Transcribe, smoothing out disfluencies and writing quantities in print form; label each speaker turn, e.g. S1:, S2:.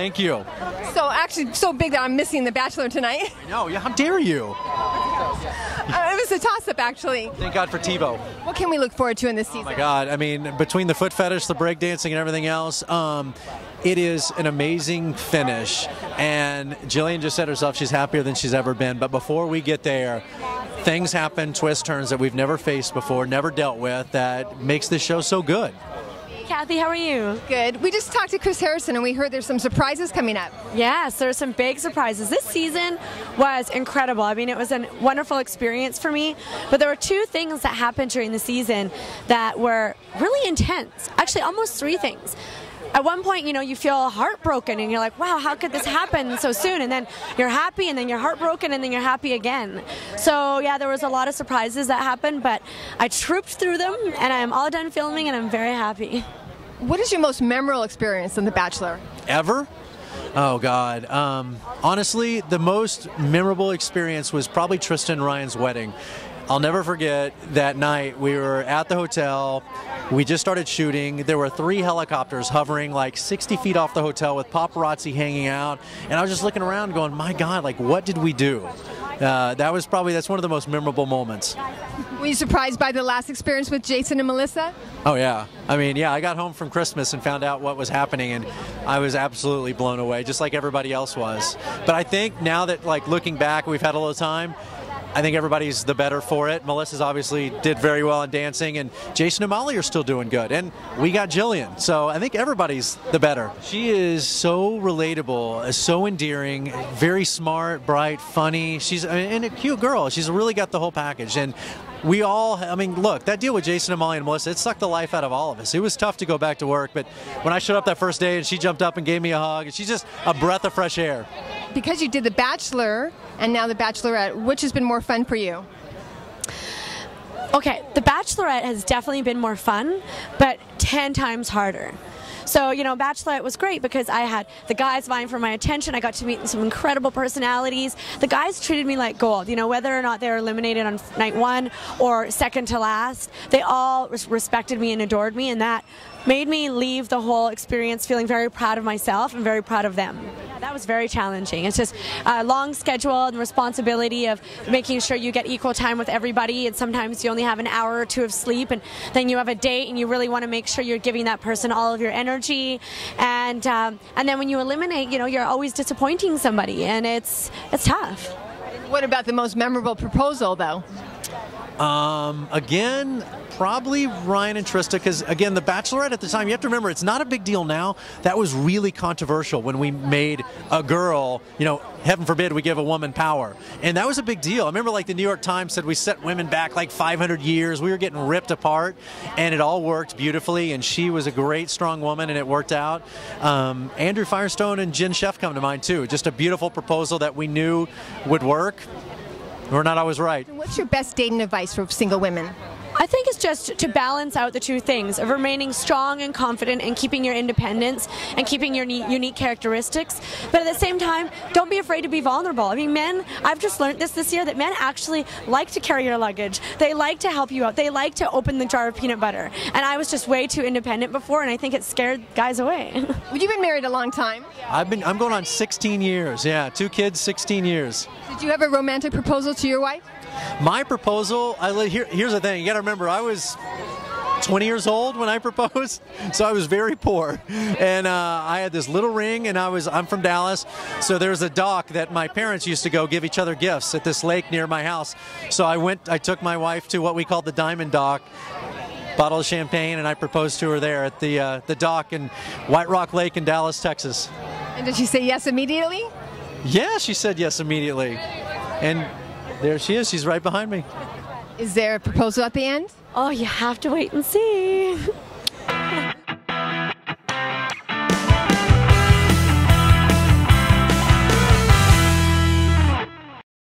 S1: Thank you.
S2: So actually so big that I'm missing The Bachelor tonight.
S1: I know, yeah, how dare you?
S2: It was a toss-up, actually.
S1: Thank God for TiVo.
S2: What can we look forward to in this season?
S1: Oh my God, I mean, between the foot fetish, the breakdancing, and everything else, it is an amazing finish. And Jillian just said herself she's happier than she's ever been. But before we get there, things happen, twist turns that we've never faced before, never dealt with, that makes this show so good.
S3: Kathy, how are you?
S2: Good. We just talked to Chris Harrison and we heard there's some surprises coming up.
S3: Yes, there's some big surprises. This season was incredible. I mean, it was a wonderful experience for me, but there were two things that happened during the season that were really intense. Actually, almost three things. At one point, you know, you feel heartbroken and you're like, wow, how could this happen so soon? And then you're happy and then you're heartbroken and then you're happy again. So yeah, there was a lot of surprises that happened, but I trooped through them and I'm all done filming and I'm very happy.
S2: What is your most memorable experience on The Bachelor?
S1: Ever? Oh God. Honestly, the most memorable experience was probably Tristan and Ryan's wedding. I'll never forget that night. We were at the hotel. We just started shooting. There were 3 helicopters hovering like 60 feet off the hotel with paparazzi hanging out. And I was just looking around going, my God, like what did we do? That's one of the most memorable moments.
S2: Were you surprised by the last experience with Jason and Melissa?
S1: Oh yeah. I mean, yeah, I got home from Christmas and found out what was happening and I was absolutely blown away, just like everybody else was. But I think now that, like, looking back, we've had a little time, I think everybody's the better for it. Melissa's obviously did very well in dancing, and Jason and Molly are still doing good. And we got Jillian, so I think everybody's the better. She is so relatable, so endearing, very smart, bright, funny. She's and a cute girl. She's really got the whole package. And we all, I mean, look, that deal with Jason and Molly and Melissa, it sucked the life out of all of us. It was tough to go back to work, but when I showed up that first day and she jumped up and gave me a hug, and she's just a breath of fresh air.
S2: Because you did The Bachelor and now The Bachelorette, which has been more fun for you?
S3: Okay, The Bachelorette has definitely been more fun, but 10 times harder. So, you know, Bachelorette was great because I had the guys vying for my attention. I got to meet some incredible personalities. The guys treated me like gold, you know, whether or not they were eliminated on night 1 or second to last. They all respected me and adored me, and that made me leave the whole experience feeling very proud of myself and very proud of them. Yeah, that was very challenging. It's just a long schedule and responsibility of making sure you get equal time with everybody, and sometimes you only have an hour or 2 of sleep, and then you have a date and you really want to make sure you're giving that person all of your energy, and then when you eliminate, you know, you're always disappointing somebody, and it's tough.
S2: What about the most memorable proposal, though?
S1: Again, probably Ryan and Trista, because again, The Bachelorette at the time, you have to remember, it's not a big deal now. That was really controversial when we made a girl, you know, heaven forbid we give a woman power. And that was a big deal. I remember, like, the New York Times said we set women back like 500 years. We were getting ripped apart, and it all worked beautifully, and she was a great, strong woman, and it worked out. Andrew Firestone and Jen Chef come to mind, too. Just a beautiful proposal that we knew would work. We're not always right.
S2: What's your best dating advice for single women?
S3: I think it's just to balance out the two things of remaining strong and confident and keeping your independence and keeping your unique characteristics, but at the same time, don't be afraid to be vulnerable. I mean, men, I've just learned this year, that men actually like to carry your luggage. They like to help you out. They like to open the jar of peanut butter. And I was just way too independent before, and I think it scared guys away.
S2: Well, you've been married a long time.
S1: I'm going on 16 years. Yeah, 2 kids, 16 years.
S2: Did you have a romantic proposal to your wife?
S1: My proposal, here's the thing, you got to remember, I was 20 years old when I proposed, so I was very poor, and I had this little ring, and I'm from Dallas, so there's a dock that my parents used to go give each other gifts at this lake near my house. So I took my wife to what we called the Diamond Dock, bottle of champagne, and I proposed to her there at the dock in White Rock Lake in Dallas, Texas.
S2: And did she say yes immediately?
S1: Yeah, she said yes immediately, and there she is. She's right behind me.
S2: Is there a proposal at the end?
S3: Oh, you have to wait and see.